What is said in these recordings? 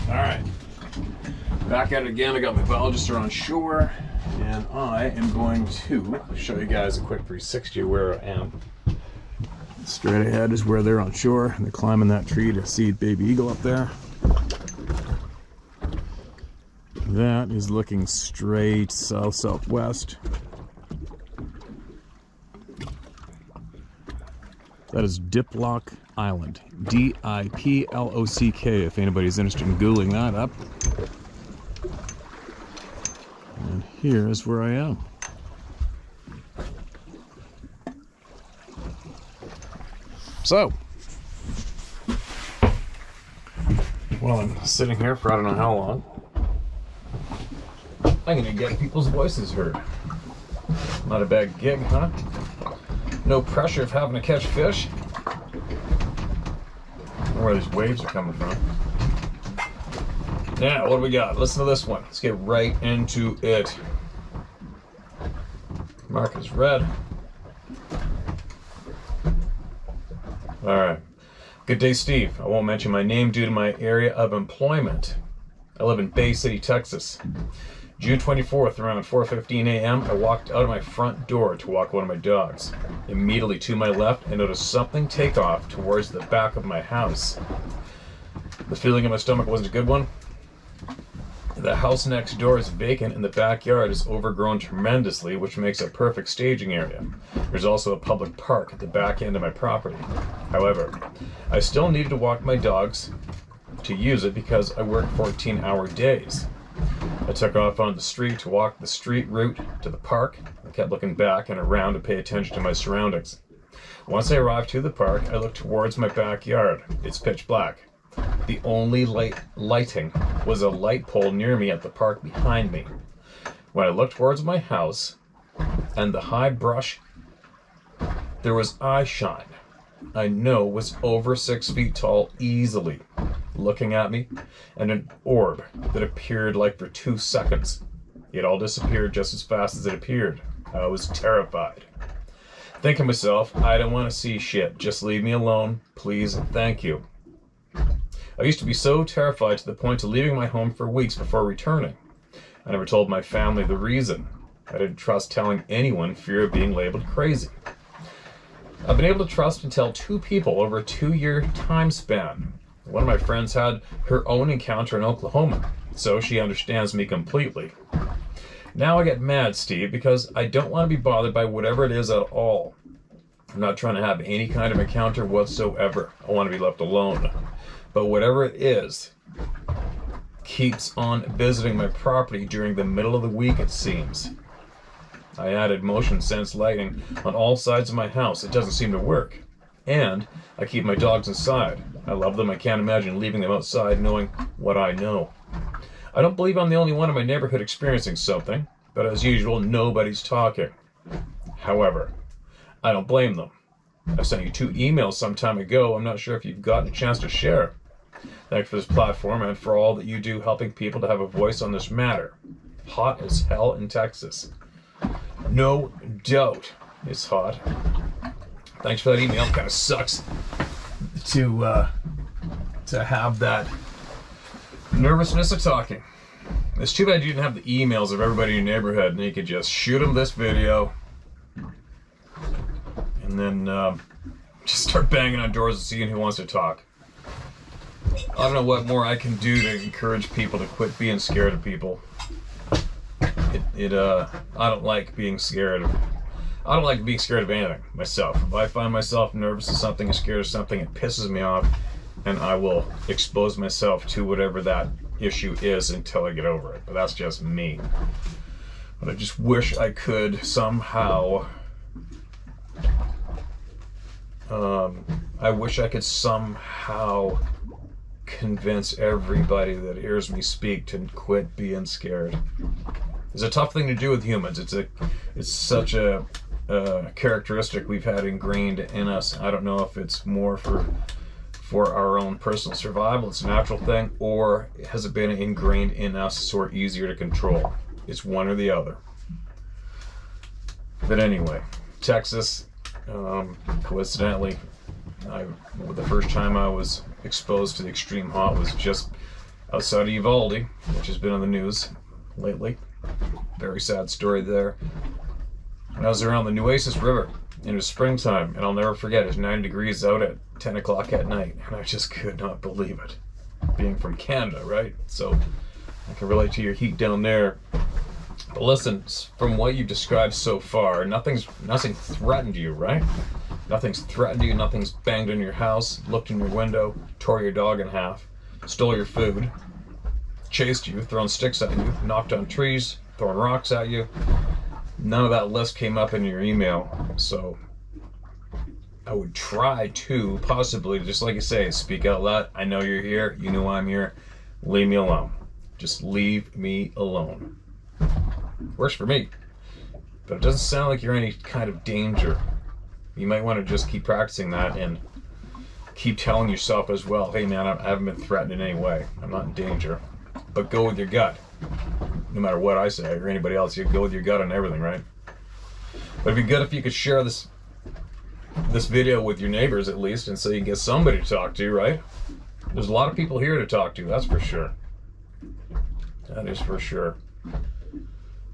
Alright, back at it again. I got my biologist on shore, and I am going to show you guys a quick 360 where I am. Straight ahead is where they're on shore, and they're climbing that tree to see baby eagle up there. That is looking straight south-southwest. That is Diplock Island. D-I-P-L-O-C-K, if anybody's interested in Googling that up. And here is where I am. So, well, I'm sitting here for I don't know how long. I'm gonna get people's voices heard. Not a bad gig, huh? No pressure of having to catch fish. Where these waves are coming from. Now, what do we got? Listen to this one. Let's get right into it. Mark is red. Alright. Good day, Steve. I won't mention my name due to my area of employment. I live in Bay City, Texas. June 24th, around 4:15 a.m., I walked out of my front door to walk one of my dogs. Immediately to my left, I noticed something take off towards the back of my house. The feeling in my stomach wasn't a good one. The house next door is vacant and the backyard is overgrown tremendously, which makes a perfect staging area. There's also a public park at the back end of my property. However, I still needed to walk my dogs to use it because I work 14-hour days. I took off on the street to walk the street route to the park. I kept looking back and around to pay attention to my surroundings. Once I arrived to the park, I looked towards my backyard. It's pitch black. The only lighting was a light pole near me at the park behind me. When I looked towards my house and the high brush, there was eye shine. I know was over 6 feet tall easily, looking at me, and an orb that appeared like for 2 seconds. It all disappeared just as fast as it appeared. I was terrified. Thinking to myself, I don't want to see shit. Just leave me alone, please and thank you. I used to be so terrified to the point of leaving my home for weeks before returning. I never told my family the reason. I didn't trust telling anyone, fear of being labeled crazy. I've been able to trust and tell 2 people over a 2-year time span. One of my friends had her own encounter in Oklahoma, so she understands me completely. Now I get mad, Steve, because I don't want to be bothered by whatever it is at all. I'm not trying to have any kind of encounter whatsoever. I want to be left alone. But whatever it is, keeps on visiting my property during the middle of the week, it seems. I added motion sense lighting on all sides of my house. It doesn't seem to work. And I keep my dogs inside. I love them. I can't imagine leaving them outside knowing what I know. I don't believe I'm the only one in my neighborhood experiencing something, but as usual, nobody's talking. However, I don't blame them. I sent you 2 emails some time ago. I'm not sure if you've gotten a chance to share. Thanks for this platform and for all that you do helping people to have a voice on this matter. Hot as hell in Texas. No doubt it's hot. Thanks for that email. Kind of sucks to have that nervousness of talking. It's too bad you didn't have the emails of everybody in your neighborhood and you could just shoot them this video and then just start banging on doors and seeing who wants to talk. I don't know what more I can do to encourage people to quit being scared of people. I don't like being scared of anything myself. If I find myself nervous of something or scared of something, it pisses me off, and I will expose myself to whatever that issue is until I get over it. But that's just me. But I just wish I could somehow convince everybody that hears me speak to quit being scared. It's a tough thing to do with humans. It's such a characteristic we've had ingrained in us. I don't know if it's more for our own personal survival, it's a natural thing, or has it been ingrained in us so we're easier to control? It's one or the other. But anyway, Texas, coincidentally, the first time I was exposed to the extreme hot was just outside of Uvalde, which has been on the news lately. Very sad story there. And I was around the Nueces River, and it was springtime, and I'll never forget, it was 9 degrees out at 10 o'clock at night, and I just could not believe it. Being from Canada, right? So I can relate to your heat down there. But listen, from what you've described so far, nothing threatened you, right? Nothing's threatened you, nothing's banged on your house, looked in your window, tore your dog in half, stole your food, chased you, thrown sticks at you, knocked on trees, throwing rocks at you. None of that list came up in your email, so I would try to possibly, just like you say, speak out loud. I know you're here, you know I'm here, leave me alone. Just leave me alone. Works for me, but it doesn't sound like you're in any kind of danger. You might want to just keep practicing that and keep telling yourself as well, hey man, I haven't been threatened in any way. I'm not in danger. But go with your gut. No matter what I say or anybody else, you go with your gut on everything, right? But it'd be good if you could share this video with your neighbors at least, and so you can get somebody to talk to, right? There's a lot of people here to talk to, that's for sure. That is for sure.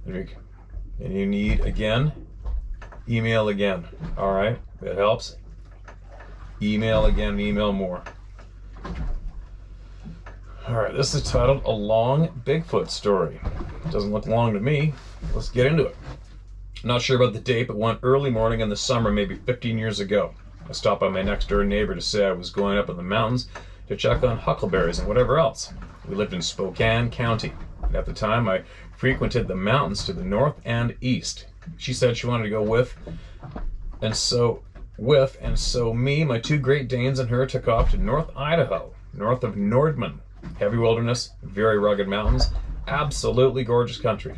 And you need, again, email again. All right, that helps. Email again, email more. All right, this is titled A Long Bigfoot Story. It doesn't look long to me. Let's get into it. I'm not sure about the date, but one early morning in the summer, maybe 15 years ago, I stopped by my next door neighbor to say I was going up in the mountains to check on huckleberries and whatever else. We lived in Spokane County, and at the time I frequented the mountains to the north and east. She said she wanted to go with, and so me, my two Great Danes, and her took off to North Idaho, north of Nordman. Heavy wilderness, very rugged mountains, absolutely gorgeous country.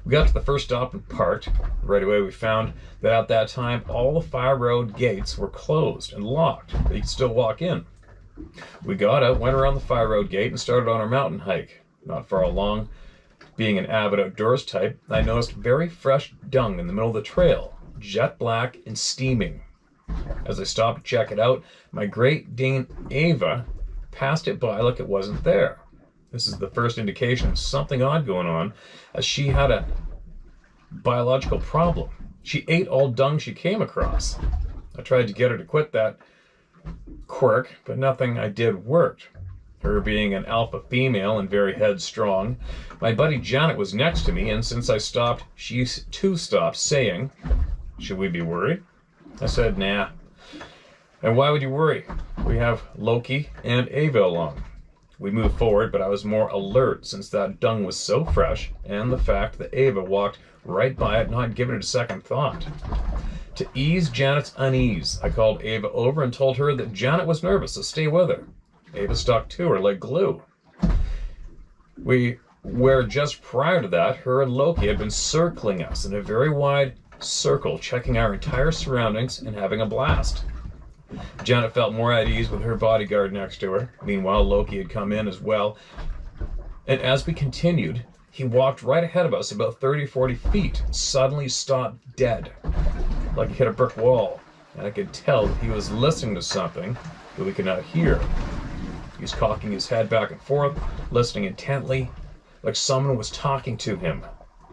We got to the first stop and parked. Right away we found that at that time all the fire road gates were closed and locked, but you could still walk in. We got out, went around the fire road gate, and started on our mountain hike. Not far along, being an avid outdoors type, I noticed very fresh dung in the middle of the trail, jet black and steaming. As I stopped to check it out, my Great Dane Ava passed it by like it wasn't there. This is the first indication of something odd going on, as she had a biological problem. She ate all dung she came across. I tried to get her to quit that quirk, but nothing I did worked. Her being an alpha female and very headstrong, my buddy Janet was next to me, and since I stopped, she too stopped, saying, "Should we be worried?" I said, "Nah." "And why would you worry? We have Loki and Ava along." We moved forward, but I was more alert since that dung was so fresh, and the fact that Ava walked right by it, not giving it a second thought. To ease Janet's unease, I called Ava over and told her that Janet was nervous, so stay with her. Ava stuck to her like glue. Where just prior to that, her and Loki had been circling us in a very wide circle, checking our entire surroundings and having a blast. Janet felt more at ease with her bodyguard next to her. Meanwhile, Loki had come in as well. And as we continued, he walked right ahead of us about 30, 40 feet, and suddenly stopped dead, like he hit a brick wall. And I could tell that he was listening to something that we could not hear. He was cocking his head back and forth, listening intently, like someone was talking to him.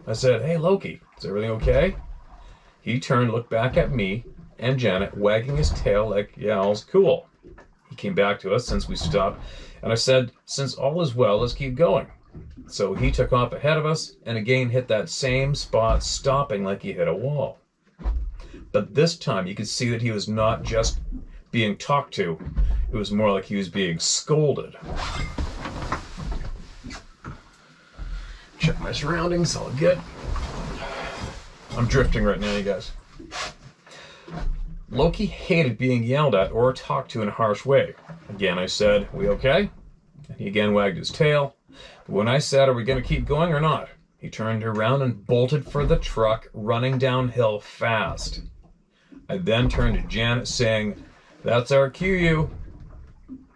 I said, "Hey, Loki, is everything okay?" He turned, looked back at me and Janet, wagging his tail like, "Yeah, all's cool." He came back to us since we stopped, and I said, "Since all is well, let's keep going." So he took off ahead of us and again hit that same spot, stopping like he hit a wall. But this time you could see that he was not just being talked to, it was more like he was being scolded. Check my surroundings, all good. I'm drifting right now, you guys. Loki hated being yelled at or talked to in a harsh way. Again, I said, "We okay?" And he again wagged his tail. But when I said, "Are we going to keep going or not?" he turned around and bolted for the truck, running downhill fast. I then turned to Janet, saying, "That's our cue, you."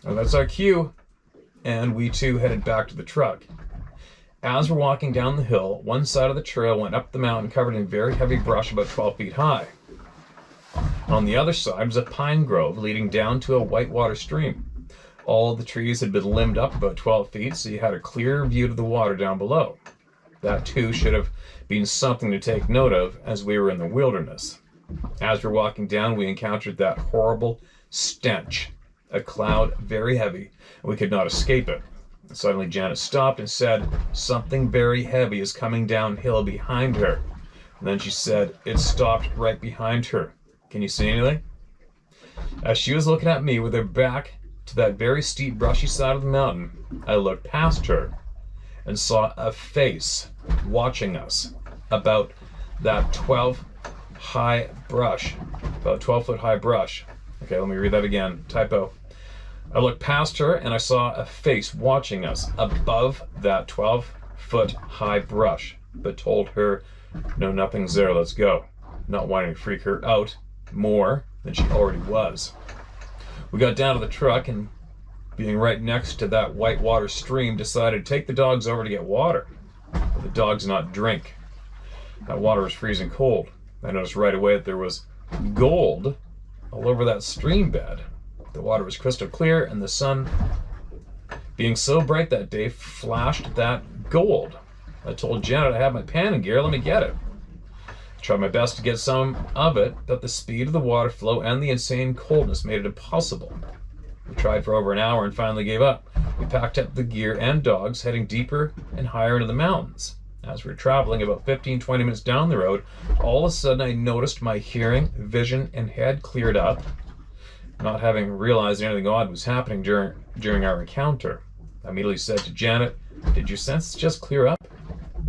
"Oh, that's our cue." And we too headed back to the truck. As we're walking down the hill, one side of the trail went up the mountain covered in very heavy brush about 12 feet high. On the other side was a pine grove leading down to a whitewater stream. All the trees had been limbed up about 12 feet, so you had a clear view to the water down below. That too should have been something to take note of as we were in the wilderness. As we're walking down, we encountered that horrible stench, a cloud very heavy, and we could not escape it. Suddenly Janet stopped and said, "Something very heavy is coming downhill behind her." And then she said, "It stopped right behind her. Can you see anything?" As she was looking at me with her back to that very steep, brushy side of the mountain, I looked past her and saw a face watching us about that 12 high brush, about 12-foot high brush. Okay, let me read that again. Typo. I looked past her and I saw a face watching us above that 12-foot high brush, but told her, "No, nothing's there, let's go," not wanting to freak her out more than she already was. We got down to the truck and, being right next to that whitewater stream, decided to take the dogs over to get water. But the dogs not drink. That water was freezing cold. I noticed right away that there was gold all over that stream bed. The water was crystal clear, and the sun, being so bright that day, flashed that gold. I told Janet I had my pan and gear, let me get it. I tried my best to get some of it, but the speed of the water flow and the insane coldness made it impossible. We tried for over an hour and finally gave up. We packed up the gear and dogs, heading deeper and higher into the mountains. As we were traveling about 15-20 minutes down the road, all of a sudden I noticed my hearing, vision, and head cleared up, not having realized anything odd was happening during our encounter. I immediately said to Janet, "Did your senses just clear up?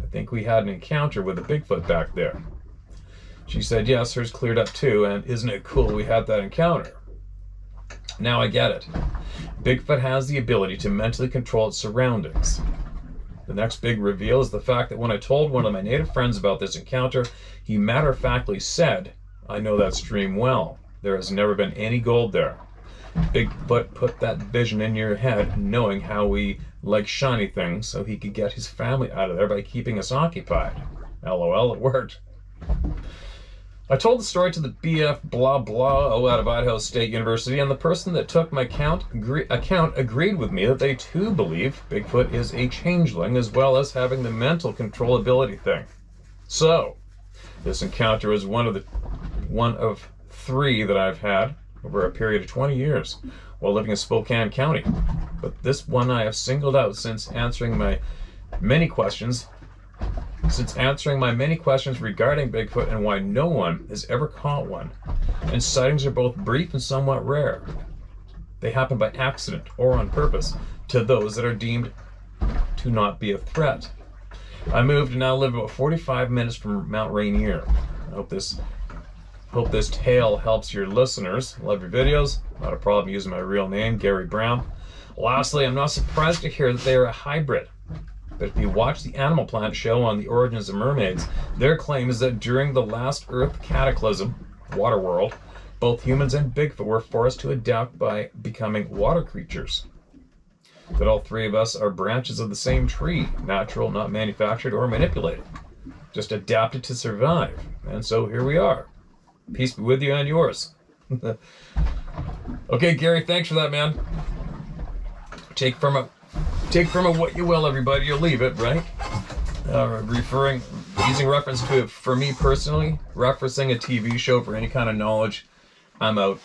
I think we had an encounter with a Bigfoot back there." She said, "Yes, hers cleared up too, and isn't it cool we had that encounter?" Now I get it. Bigfoot has the ability to mentally control its surroundings. The next big reveal is the fact that when I told one of my native friends about this encounter, he matter-of-factly said, "I know that stream well. There has never been any gold there." Bigfoot put that vision in your head, knowing how we like shiny things, so he could get his family out of there by keeping us occupied. LOL, it worked. I told the story to the BF blah blah out of Idaho State University, and the person that took my account agreed with me that they too believe Bigfoot is a changeling, as well as having the mental controllability thing. So, this encounter is one of 3 that I've had over a period of 20 years while living in Spokane County. But this one I have singled out since answering my many questions regarding Bigfoot and why no one has ever caught one. And sightings are both brief and somewhat rare. They happen by accident or on purpose to those that are deemed to not be a threat. I moved and now live about 45 minutes from Mount Rainier. I hope this tale helps your listeners. Love your videos. Not a problem using my real name, Gary Brown. Lastly, I'm not surprised to hear that they are a hybrid. But if you watch the Animal Planet show on the origins of mermaids, their claim is that during the last Earth cataclysm, Waterworld, both humans and Bigfoot were forced to adapt by becoming water creatures. That all 3 of us are branches of the same tree, natural, not manufactured or manipulated, just adapted to survive. And so here we are. Peace be with you and yours. Okay, Gary, thanks for that, man. Take from it what you will, everybody. You'll leave it, right? Using reference to it, for me personally, referencing a TV show for any kind of knowledge, I'm out.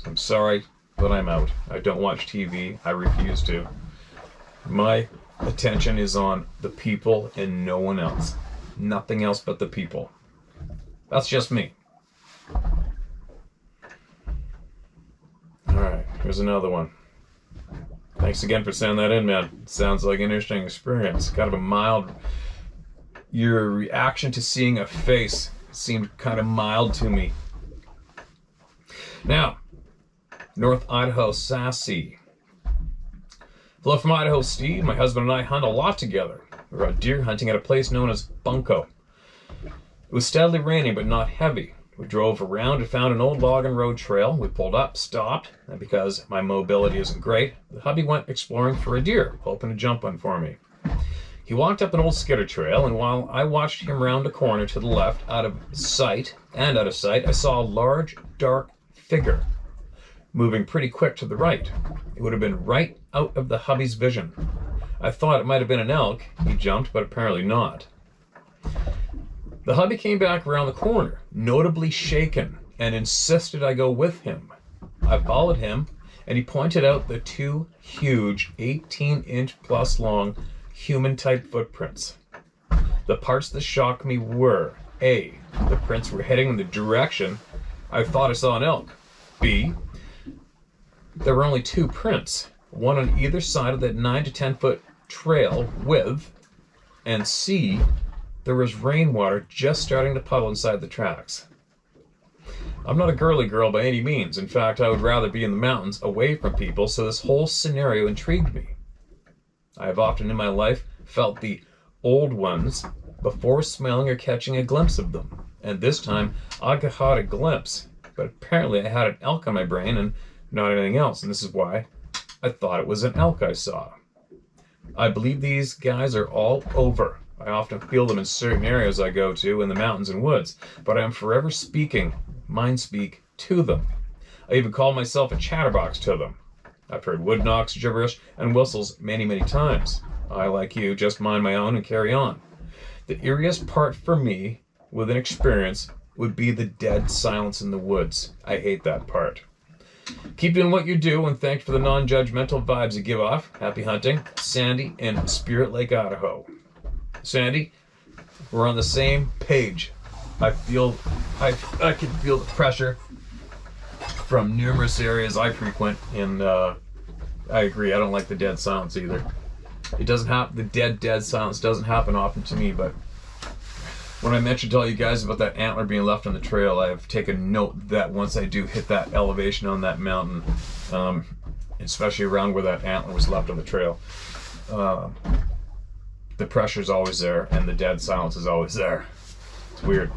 I'm sorry, but I'm out. I don't watch TV. I refuse to. My attention is on the people and no one else. Nothing else but the people. That's just me. Alright, here's another one. Thanks again for sending that in, man. Sounds like an interesting experience. Kind of a mild... Your reaction to seeing a face seemed kind of mild to me. Now, North Idaho, Sassy. Hello from Idaho, Steve. My husband and I hunt a lot together. We were out deer hunting at a place known as Bunco. It was steadily raining, but not heavy. We drove around and found an old log and road trail. We pulled up, stopped, and because my mobility isn't great, the hubby went exploring for a deer, hoping to jump one for me. He walked up an old skitter trail, and while I watched him round a corner to the left, out of sight, I saw a large, dark figure moving pretty quick to the right. It would have been right out of the hubby's vision. I thought it might have been an elk. He jumped, but apparently not. The hubby came back around the corner, notably shaken, and insisted I go with him. I followed him, and he pointed out the two huge 18-inch plus long human-type footprints. The parts that shocked me were, A, the prints were heading in the direction I thought I saw an elk. B, there were only two prints, one on either side of that 9 to 10 foot trail with, and C, there was rainwater just starting to puddle inside the tracks. I'm not a girly girl by any means. In fact, I would rather be in the mountains away from people, so this whole scenario intrigued me. I have often in my life felt the old ones before smelling or catching a glimpse of them. And this time, I got a glimpse. But apparently I had an elk on my brain and not anything else. And this is why I thought it was an elk I saw. I believe these guys are all over. I often feel them in certain areas I go to in the mountains and woods. But I am forever speaking, mind speak, to them. I even call myself a chatterbox to them. I've heard wood knocks, gibberish, and whistles many, many times. I, like you, just mind my own and carry on. The eeriest part for me, with an experience, would be the dead silence in the woods. I hate that part. Keep doing what you do, and thanks for the non-judgmental vibes you give off. Happy hunting. Sandy in Spirit Lake, Idaho. Sandy, we're on the same page. I can feel the pressure from numerous areas I frequent, and I agree. I don't like the dead silence either. It doesn't happen. The dead silence doesn't happen often to me, but when I mentioned to all you guys about that antler being left on the trail, I have taken note that once I do hit that elevation on that mountain, especially around where that antler was left on the trail, the pressure's always there and the dead silence is always there. It's weird.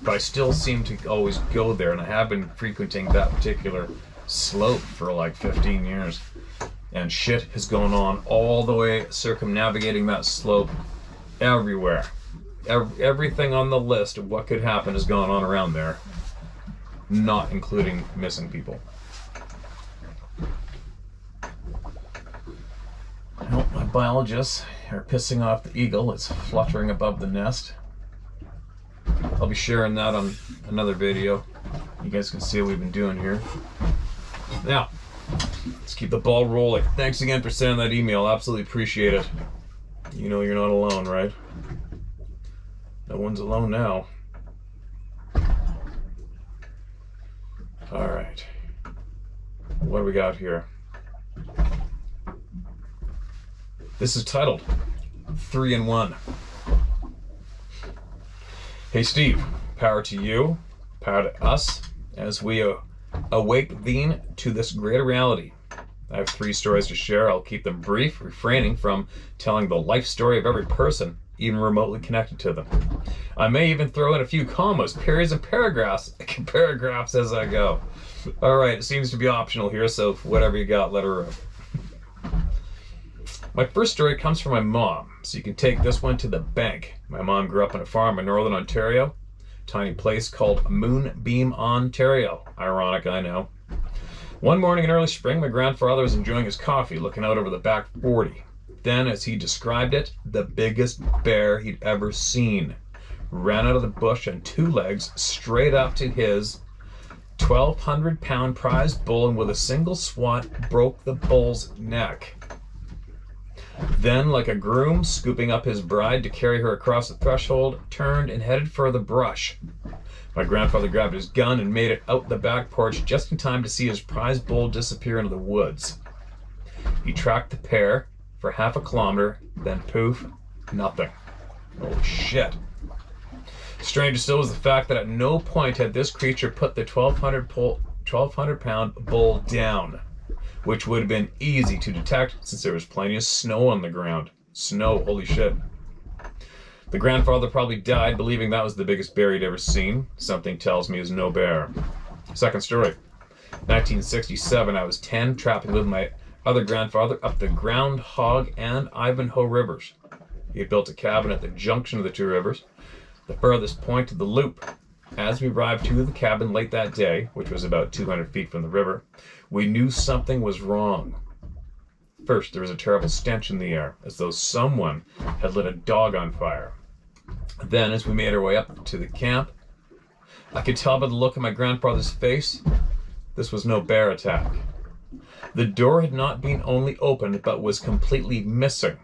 But I still seem to always go there, and I have been frequenting that particular slope for like 15 years. And shit has gone on all the way circumnavigating that slope everywhere. Everything on the list of what could happen has gone on around there, not including missing people. Well, my biologists are pissing off the eagle. It's fluttering above the nest. I'll be sharing that on another video. You guys can see what we've been doing here. Now, let's keep the ball rolling. Thanks again for sending that email. Absolutely appreciate it. You know you're not alone, right? No one's alone now. All right. What do we got here? This is titled 3-in-1. Hey Steve, power to you, power to us, as we awake thee to this greater reality. I have 3 stories to share. I'll keep them brief, refraining from telling the life story of every person, even remotely connected to them. I may even throw in a few commas, periods, and paragraphs as I go. All right, it seems to be optional here, so whatever you got, let her rip. My first story comes from my mom, so you can take this one to the bank. My mom grew up on a farm in northern Ontario, tiny place called Moonbeam, Ontario. Ironic, I know. One morning in early spring, my grandfather was enjoying his coffee, looking out over the back 40. Then, as he described it, the biggest bear he'd ever seen ran out of the bush on 2 legs straight up to his 1,200-pound prize bull, and with a single swat broke the bull's neck. Then, like a groom scooping up his bride to carry her across the threshold, turned and headed for the brush. My grandfather grabbed his gun and made it out the back porch just in time to see his prize bull disappear into the woods. He tracked the pair for half a kilometer, then poof, nothing. Holy shit. Stranger still was the fact that at no point had this creature put the 1,200-pound bull down, which would have been easy to detect since there was plenty of snow on the ground. Snow, holy shit. The grandfather probably died believing that was the biggest bear he'd ever seen. Something tells me it was no bear. Second story. 1967, I was 10, trapping with my other grandfather up the Groundhog and Idaho rivers. He had built a cabin at the junction of the 2 rivers, the furthest point of the loop. As we arrived to the cabin late that day, which was about 200 feet from the river, we knew something was wrong. First, there was a terrible stench in the air, as though someone had lit a dog on fire. Then, as we made our way up to the camp, I could tell by the look on my grandfather's face, this was no bear attack. The door had not been only opened, but was completely missing,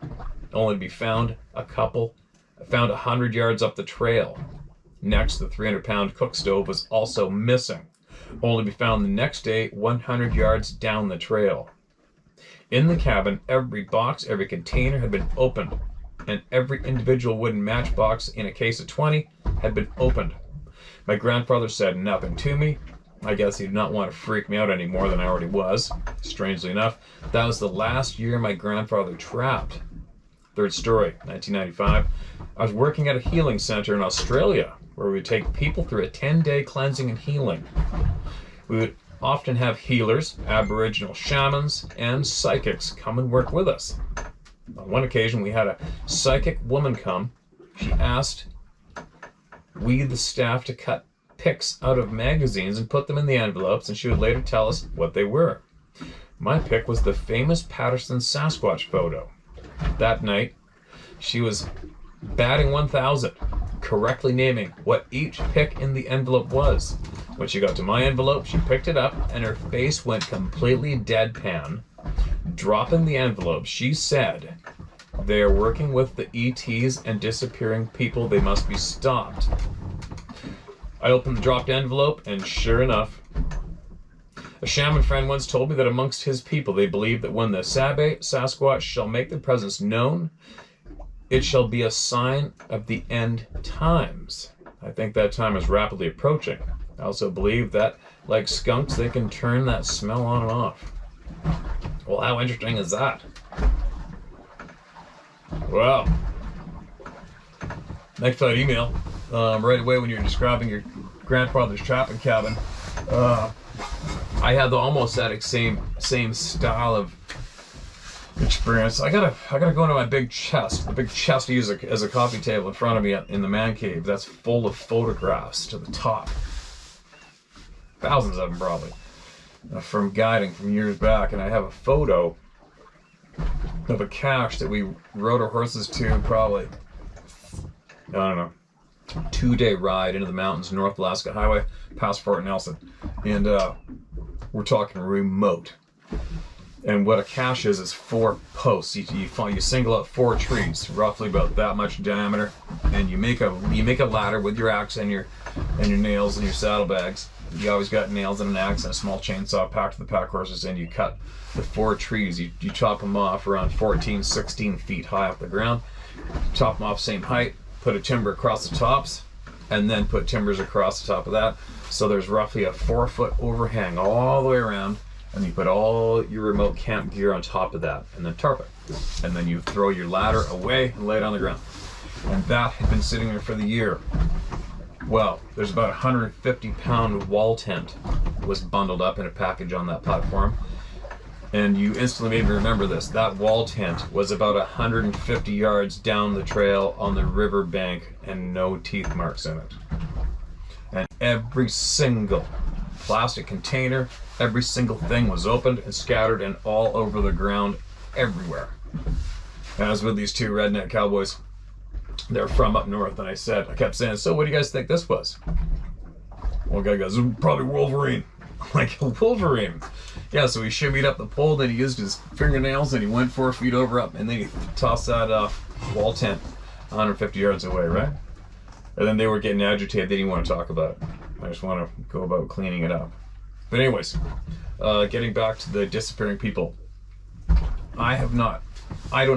only to be found 100 yards up the trail. Next, the 300-pound cook stove was also missing, only to be found the next day 100 yards down the trail. In the cabin, every box, every container had been opened, and every individual wooden matchbox in a case of 20 had been opened. My grandfather said nothing to me. I guess he did not want to freak me out any more than I already was. Strangely enough, that was the last year my grandfather trapped. Third story, 1995. I was working at a healing center in Australia where we would take people through a 10-day cleansing and healing. We would often have healers, Aboriginal shamans, and psychics come and work with us. On one occasion, we had a psychic woman come. She asked we, the staff, to cut pics out of magazines and put them in the envelopes, and she would later tell us what they were. My pic was the famous Patterson Sasquatch photo. That night, she was batting 1,000, correctly naming what each pic in the envelope was. When she got to my envelope, she picked it up, and her face went completely deadpan. Dropping the envelope, she said, "They are working with the ETs and disappearing people. They must be stopped." I opened the dropped envelope, and sure enough, a shaman friend once told me that amongst his people, they believe that when the Sasquatch shall make their presence known, it shall be a sign of the end times. I think that time is rapidly approaching. I also believe that, like skunks, they can turn that smell on and off. Well, how interesting is that? Well, next flight email, right away when you're describing your grandfather's trapping cabin, I had almost that same style of experience. I gotta go into my big chest. The big chest I use as a coffee table in front of me in the man cave. That's full of photographs to the top. Thousands of them probably, from guiding from years back. And I have a photo of a cache that we rode our horses to, probably, I don't know, 2-day ride into the mountains, North Alaska Highway, past Fort Nelson. And we're talking remote. And what a cache is 4 posts. You single out 4 trees, roughly about that much diameter, and you make a ladder with your axe and your nails and your saddlebags. You always got nails and an axe and a small chainsaw packed to the pack horses, and you cut the 4 trees. You chop them off around 14, 16 feet high off the ground. Chop them off same height, put a timber across the tops, and then put timbers across the top of that. So there's roughly a 4-foot overhang all the way around. And you put all your remote camp gear on top of that, and then tarp it. And then you throw your ladder away and lay it on the ground. And that had been sitting there for the year. Well, there's about a 150-pound wall tent was bundled up in a package on that platform. And you instantly made me remember this. That wall tent was about 150 yards down the trail on the river bank, and no teeth marks in it. And every single plastic container, every single thing was opened and scattered and all over the ground everywhere. And I was with these 2 redneck cowboys. They're from up north, and I kept saying, "So what do you guys think this was?" One guy goes, "Probably Wolverine." I'm like, "Wolverine?" Yeah, so he shimmied up the pole, then he used his fingernails, and he went 4 feet over up, and then he tossed that wall tent 150 yards away, right? And then they were getting agitated. They didn't want to talk about it. I just want to go about cleaning it up. But anyways, getting back to the disappearing people. I don't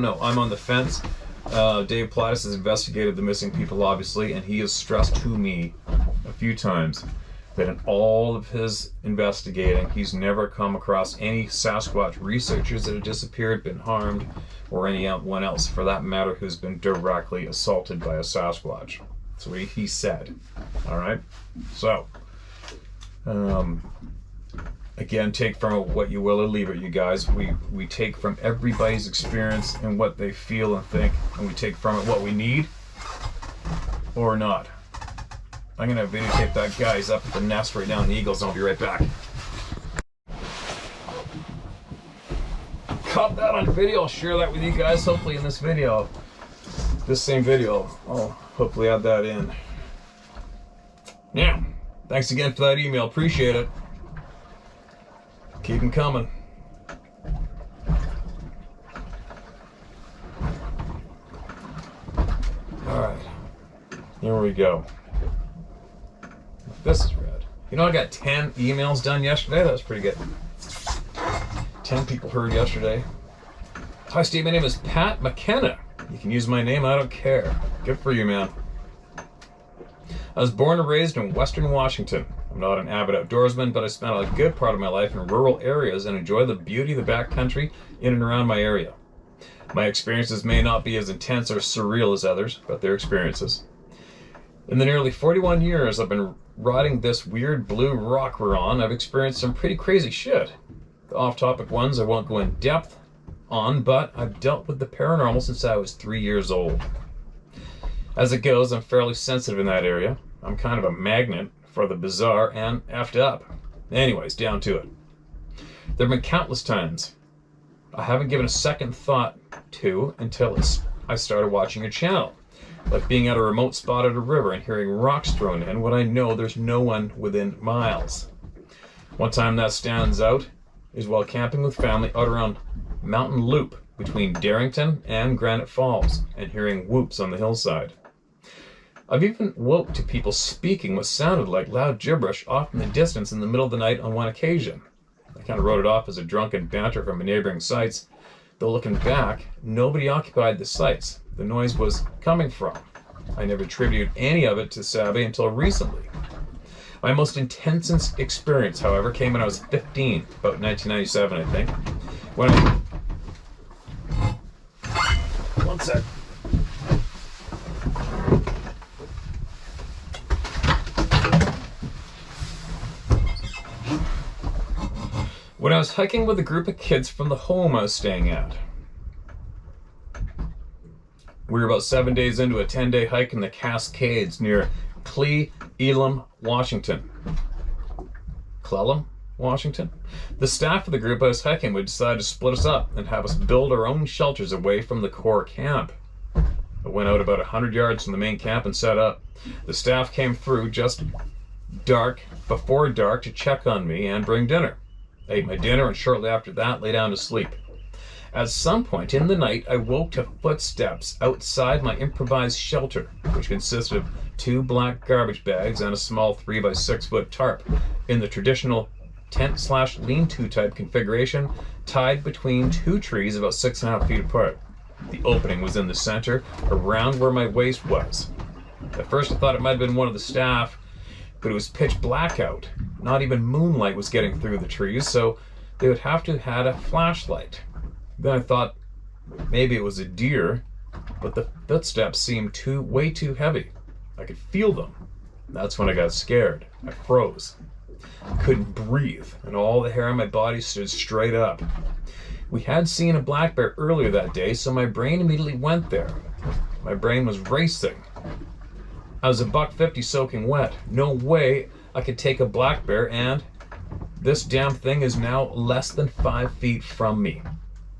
know. I'm on the fence. Dave Plattis has investigated the missing people, obviously, and he has stressed to me a few times that in all of his investigating, he's never come across any Sasquatch researchers that have disappeared, been harmed, or anyone else, for that matter, who's been directly assaulted by a Sasquatch. That's what he said. All right? So, again, take from it what you will or leave it, you guys. We take from everybody's experience and what they feel and think, and we take from it what we need or not. I'm gonna videotape that guy. He's up at the nest right now in the eagles, and I'll be right back. Caught that on video. I'll share that with you guys. Hopefully in this video, this same video, I'll hopefully add that in. Yeah, thanks again for that email. Appreciate it. Keep them coming. All right, here we go. This is red. You know, I got 10 emails done yesterday. That was pretty good. 10 people heard yesterday. Hi, Steve. My name is Pat McKenna. You can use my name. I don't care. Good for you, man. I was born and raised in Western Washington. I'm not an avid outdoorsman, but I spent a good part of my life in rural areas and enjoy the beauty of the backcountry in and around my area. My experiences may not be as intense or surreal as others, but they're experiences. In the nearly 41 years I've been riding this weird blue rock we're on, I've experienced some pretty crazy shit. The off-topic ones I won't go in depth on, but I've dealt with the paranormal since I was 3 years old. As it goes, I'm fairly sensitive in that area. I'm kind of a magnet for the bizarre and effed up. Anyways, down to it. There have been countless times I haven't given a second thought to until I started watching your channel. Like being at a remote spot at a river and hearing rocks thrown in when I know there's no one within miles. One time that stands out is while camping with family out around Mountain Loop between Darrington and Granite Falls and hearing whoops on the hillside. I've even woke to people speaking what sounded like loud gibberish off in the distance in the middle of the night on one occasion. I kind of wrote it off as a drunken banter from neighboring sites, though looking back, nobody occupied the sites the noise was coming from. I never attributed any of it to Sabe until recently. My most intense experience, however, came when I was 15, about 1997, I think. One sec. When I was hiking with a group of kids from the home I was staying at. We were about 7 days into a 10-day hike in the Cascades near Elam, Washington. Clellam, Washington? The staff of the group I was hiking with decided to split us up and have us build our own shelters away from the core camp. I went out about 100 yards from the main camp and set up. The staff came through just before dark to check on me and bring dinner. I ate my dinner and shortly after that lay down to sleep. At some point in the night, I woke to footsteps outside my improvised shelter, which consisted of 2 black garbage bags and a small 3x6 foot tarp in the traditional tent/lean-to type configuration, tied between 2 trees about 6.5 feet apart. The opening was in the center, around where my waist was. At first I thought it might have been one of the staff, but it was pitch black out. Not even moonlight was getting through the trees, so they would have to have had a flashlight. Then I thought maybe it was a deer, but the footsteps seemed way too heavy. I could feel them. That's when I got scared. I froze. I couldn't breathe, and all the hair on my body stood straight up. We had seen a black bear earlier that day, so my brain immediately went there. My brain was racing. I was $150 soaking wet. No way I could take a black bear, and this damn thing is now less than 5 feet from me.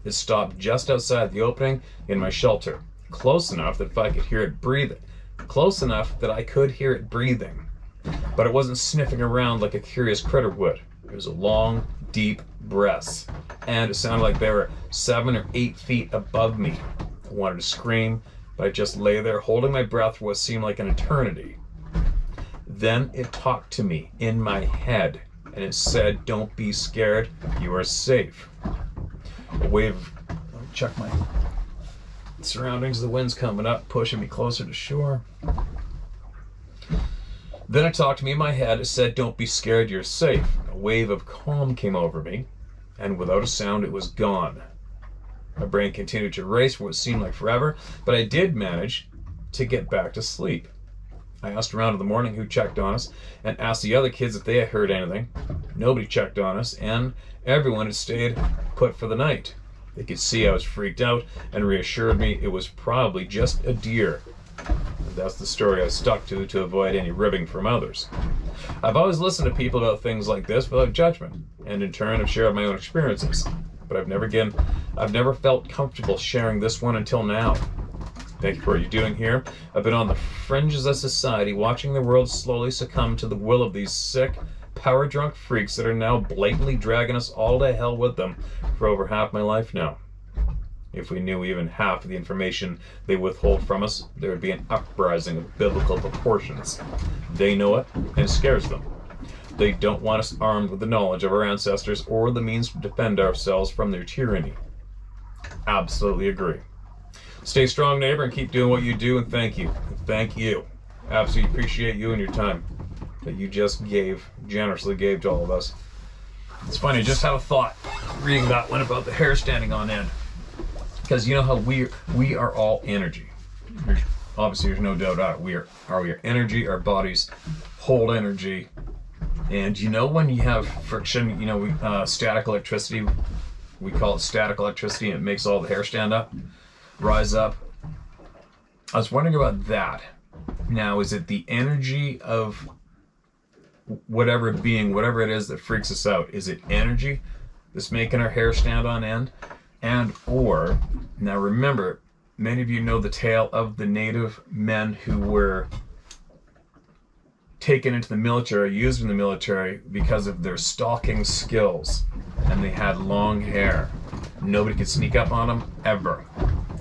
It stopped just outside the opening in my shelter, close enough that I could hear it breathing. But it wasn't sniffing around like a curious critter would. It was a long, deep breaths, and it sounded like they were 7 or 8 feet above me. I wanted to scream, but I just lay there holding my breath for what seemed like an eternity. Then it talked to me in my head, and it said, "Don't be scared, you are safe." A wave, let me check my surroundings, the wind's coming up, pushing me closer to shore. Then it talked to me in my head, it said, "Don't be scared, you're safe." A wave of calm came over me, and without a sound it was gone. My brain continued to race for what seemed like forever, but I did manage to get back to sleep. I asked around in the morning who checked on us, and asked the other kids if they had heard anything. Nobody checked on us, and everyone had stayed put for the night. They could see I was freaked out and reassured me it was probably just a deer. That's the story I stuck to avoid any ribbing from others. I've always listened to people about things like this without judgment, and in turn have shared my own experiences. But I've never felt comfortable sharing this one until now. Thank you for what you're doing here. I've been on the fringes of society, watching the world slowly succumb to the will of these sick, power-drunk freaks that are now blatantly dragging us all to hell with them for over half my life now. If we knew even half of the information they withhold from us, there would be an uprising of biblical proportions. They know it, and it scares them. They don't want us armed with the knowledge of our ancestors or the means to defend ourselves from their tyranny. Absolutely agree. Stay strong, neighbor, and keep doing what you do, and thank you. Thank you. Absolutely appreciate you and your time that you just generously gave to all of us. It's funny, just had a thought reading that one about the hair standing on end. Because you know how we are all energy. Obviously, there's no doubt about it. We are energy, our bodies hold energy. And you know when you have friction, you know, static electricity, we call it static electricity, and it makes all the hair stand up, rise up. I was wondering about that. Now, is it the energy of whatever it is that freaks us out? Is it energy that's making our hair stand on end? Or, now remember, many of you know the tale of the native men who were taken into the military, used in the military because of their stalking skills, and they had long hair. Nobody could sneak up on them ever,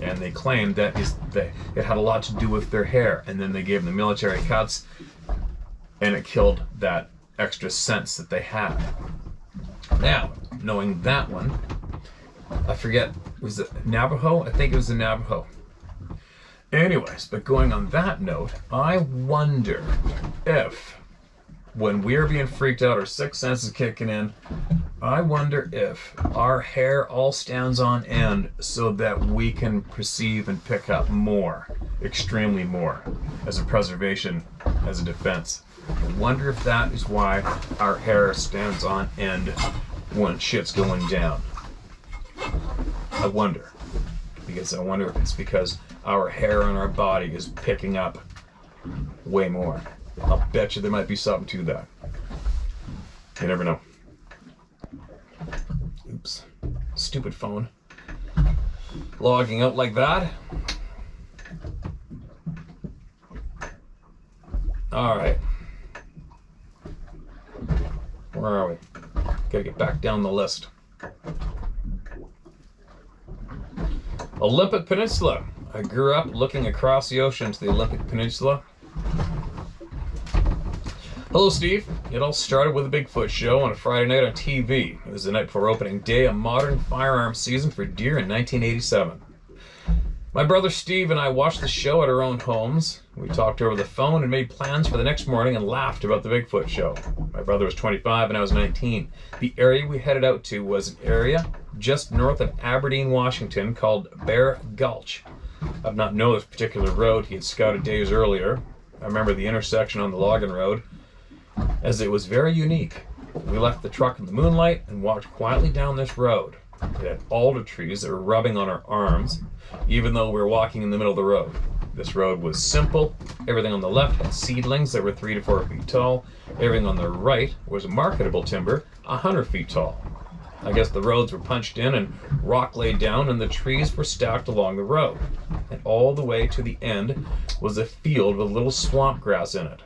and they claimed that it had a lot to do with their hair, and then they gave them the military cuts, and it killed that extra sense that they had. Now, knowing that one, I forget, was it Navajo? I think it was the Navajo. Anyways, but going on that note, I wonder if, when we're being freaked out, our sixth sense is kicking in, I wonder if our hair all stands on end so that we can perceive and pick up more, extremely more, as a preservation, as a defense. I wonder if that is why our hair stands on end when shit's going down. I wonder. Because I wonder if it's because our hair on our body is picking up way more. I'll bet you there might be something to that. You never know. Oops. Stupid phone. Logging out like that. Alright. Where are we? Gotta get back down the list. Olympic Peninsula. I grew up looking across the ocean to the Olympic Peninsula. Hello, Steve. It all started with a Bigfoot show on a Friday night on TV. It was the night before opening day of modern firearms season for deer in 1987. My brother Steve and I watched the show at our own homes. We talked over the phone and made plans for the next morning and laughed about the Bigfoot show. My brother was 25 and I was 19. The area we headed out to was an area just north of Aberdeen, Washington called Bear Gulch. I've not known this particular road he had scouted days earlier. I remember the intersection on the Logan Road as it was very unique. We left the truck in the moonlight and walked quietly down this road. It had alder trees that were rubbing on our arms, even though we were walking in the middle of the road. This road was simple. Everything on the left had seedlings that were 3 to 4 feet tall. Everything on the right was marketable timber, 100 feet tall. I guess the roads were punched in and rock laid down and the trees were stacked along the road. And all the way to the end was a field with little swamp grass in it.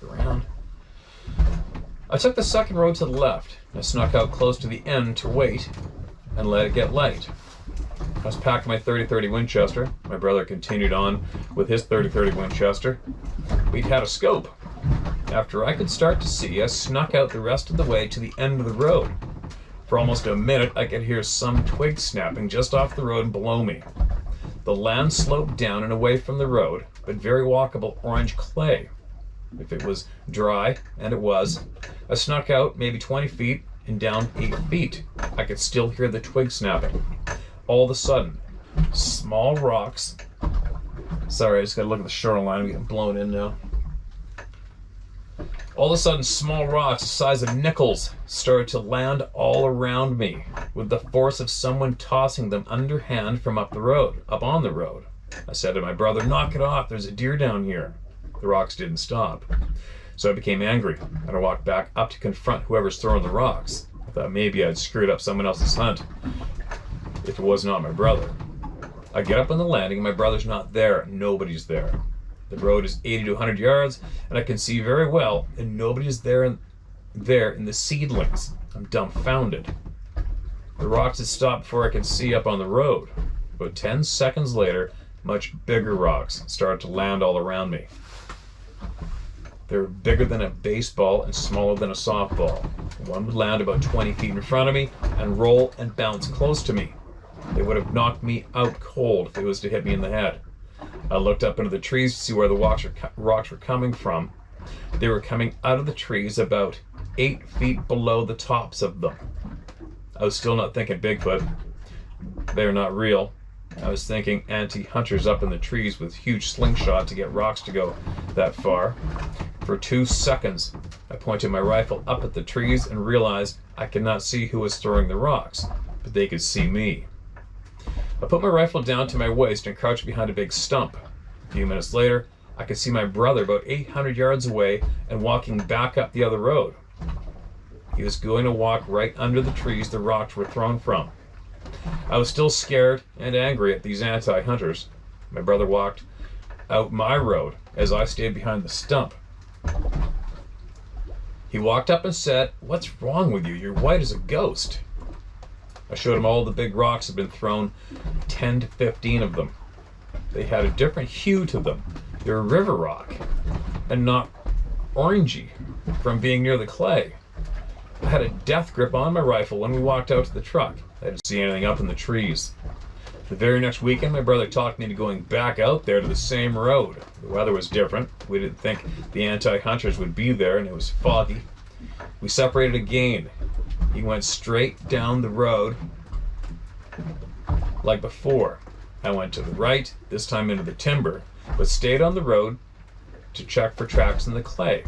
Around. I took the second road to the left. I snuck out close to the end to wait and let it get light. I was packing my 30-30 Winchester. My brother continued on with his 30-30 Winchester. We'd had a scope. After I could start to see, I snuck out the rest of the way to the end of the road. For almost a minute, I could hear some twigs snapping just off the road below me. The land sloped down and away from the road, but very walkable orange clay. If it was dry, and it was, I snuck out maybe 20 feet and down 8 feet. I could still hear the twigs snapping. All of a sudden, small rocks. Sorry, I just gotta look at the shoreline. I'm getting blown in now. All of a sudden, small rocks the size of nickels started to land all around me with the force of someone tossing them underhand from up on the road. I said to my brother, "Knock it off, there's a deer down here." The rocks didn't stop. So I became angry, and I walked back up to confront whoever's throwing the rocks. I thought maybe I'd screwed up someone else's hunt, if it was not my brother. I get up on the landing, and my brother's not there. Nobody's there. The road is 80 to 100 yards, and I can see very well, and nobody's there in the seedlings. I'm dumbfounded. The rocks had stopped before I could see up on the road. About 10 seconds later, much bigger rocks started to land all around me. They were bigger than a baseball and smaller than a softball. One would land about 20 feet in front of me and roll and bounce close to me. They would have knocked me out cold if it was to hit me in the head. I looked up into the trees to see where the rocks were coming from. They were coming out of the trees about 8 feet below the tops of them. I was still not thinking Bigfoot. They're not real. I was thinking anti-hunters up in the trees with huge slingshot to get rocks to go that far. For 2 seconds, I pointed my rifle up at the trees and realized I could not see who was throwing the rocks, but they could see me. I put my rifle down to my waist and crouched behind a big stump. A few minutes later, I could see my brother about 800 yards away and walking back up the other road. He was going to walk right under the trees the rocks were thrown from. I was still scared and angry at these anti-hunters. My brother walked out my road as I stayed behind the stump. He walked up and said, "What's wrong with you? You're white as a ghost." I showed him all the big rocks had been thrown, 10 to 15 of them. They had a different hue to them. They were river rock and not orangey from being near the clay. I had a death grip on my rifle when we walked out to the truck. I didn't see anything up in the trees. The very next weekend, my brother talked me into going back out there to the same road. The weather was different. We didn't think the anti-hunters would be there, and it was foggy. We separated again. He went straight down the road like before. I went to the right, this time into the timber, but stayed on the road to check for tracks in the clay.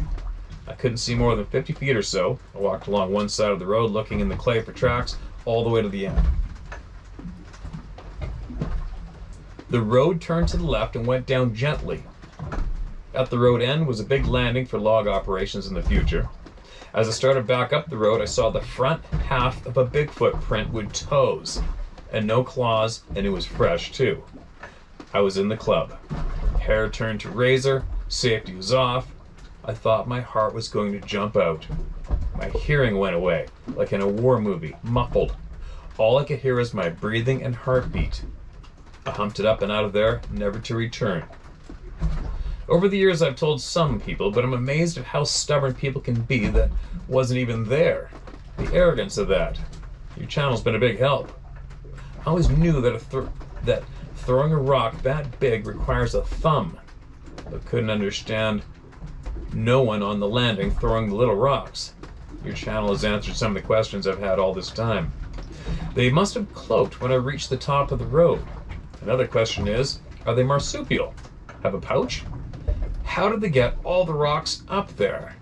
I couldn't see more than 50 feet or so. I walked along one side of the road looking in the clay for tracks all the way to the end. The road turned to the left and went down gently. At the road end was a big landing for log operations in the future. As I started back up the road, I saw the front half of a Bigfoot print with toes and no claws, and it was fresh too. I was in the club. Hair turned to razor, safety was off. I thought my heart was going to jump out. My hearing went away, like in a war movie, muffled. All I could hear was my breathing and heartbeat. I humped it up and out of there, never to return. Over the years, I've told some people, but I'm amazed at how stubborn people can be that wasn't even there. The arrogance of that. Your channel's been a big help. I always knew that throwing a rock that big requires a thumb, but couldn't understand no one on the landing throwing the little rocks. Your channel has answered some of the questions I've had all this time. They must have cloaked when I reached the top of the road. Another question is, are they marsupial? Have a pouch? How did they get all the rocks up there?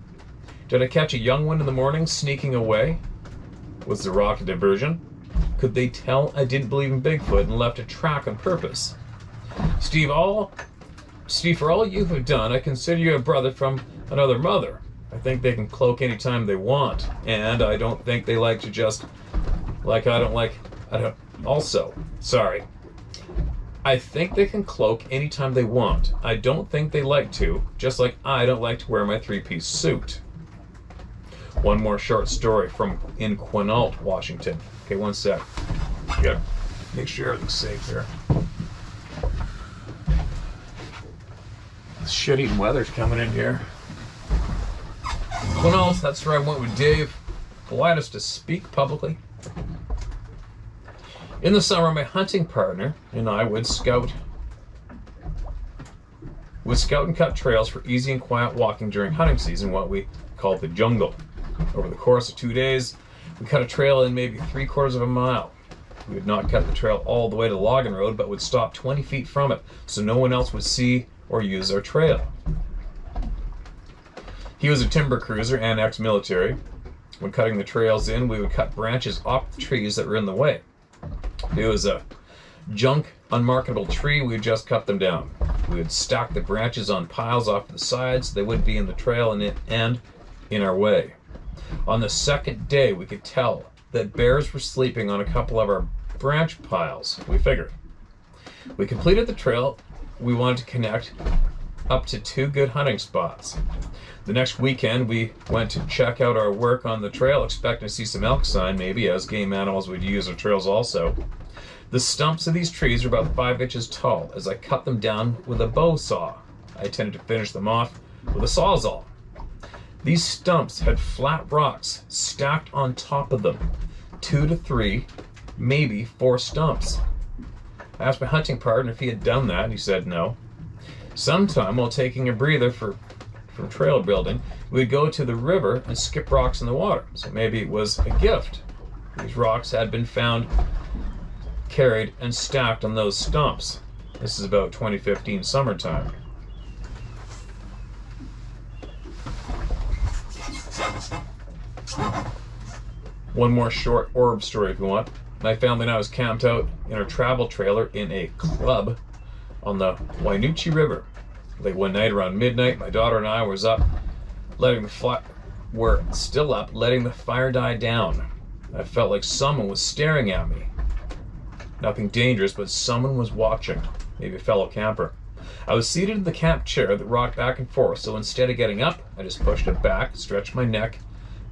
Did I catch a young one in the morning sneaking away? Was the rock a diversion? Could they tell I didn't believe in Bigfoot and left a track on purpose? Steve, for all you have done, I consider you a brother from another mother. I think they can cloak anytime they want, and I don't think they like to just, I think they can cloak anytime they want. I don't think they like to, just like I don't like to wear my three-piece suit. One more short story from in Quinault, Washington. Okay, one sec. Gotta make sure everything's safe here. The shit-eating weather's coming in here. Quinault, that's where I went with Dave. Allowed us to speak publicly. In the summer, my hunting partner and I would scout and cut trails for easy and quiet walking during hunting season, what we called the jungle. Over the course of 2 days, we cut a trail in maybe 3/4 of a mile. We would not cut the trail all the way to the logging road, but would stop 20 feet from it so no one else would see or use our trail. He was a timber cruiser and ex-military. When cutting the trails in, we would cut branches off the trees that were in the way. It was a Junk, unmarketable tree, we would just cut them down. We would stack the branches on piles off the sides so they wouldn't be in the trail and in our way. On the second day, we could tell that bears were sleeping on a couple of our branch piles, we figured. We completed the trail. We wanted to connect up to 2 good hunting spots. The next weekend, we went to check out our work on the trail, expecting to see some elk sign, maybe, as game animals would use our trails also. The stumps of these trees are about 5 inches tall as I cut them down with a bow saw. I intended to finish them off with a sawzall. These stumps had flat rocks stacked on top of them. 2 to 3, maybe 4 stumps. I asked my hunting partner if he had done that, and he said no. Sometime while taking a breather from trail building, we'd go to the river and skip rocks in the water. So maybe it was a gift. These rocks had been found, carried, and stacked on those stumps. This is about 2015 summertime. One more short orb story if you want. My family and I was camped out in our travel trailer in a club on the Wainuchi River. Late one night around midnight, my daughter and I was up, letting the fire die down. I felt like someone was staring at me. Nothing dangerous, but someone was watching, maybe a fellow camper. I was seated in the camp chair that rocked back and forth, so instead of getting up, I just pushed it back, stretched my neck,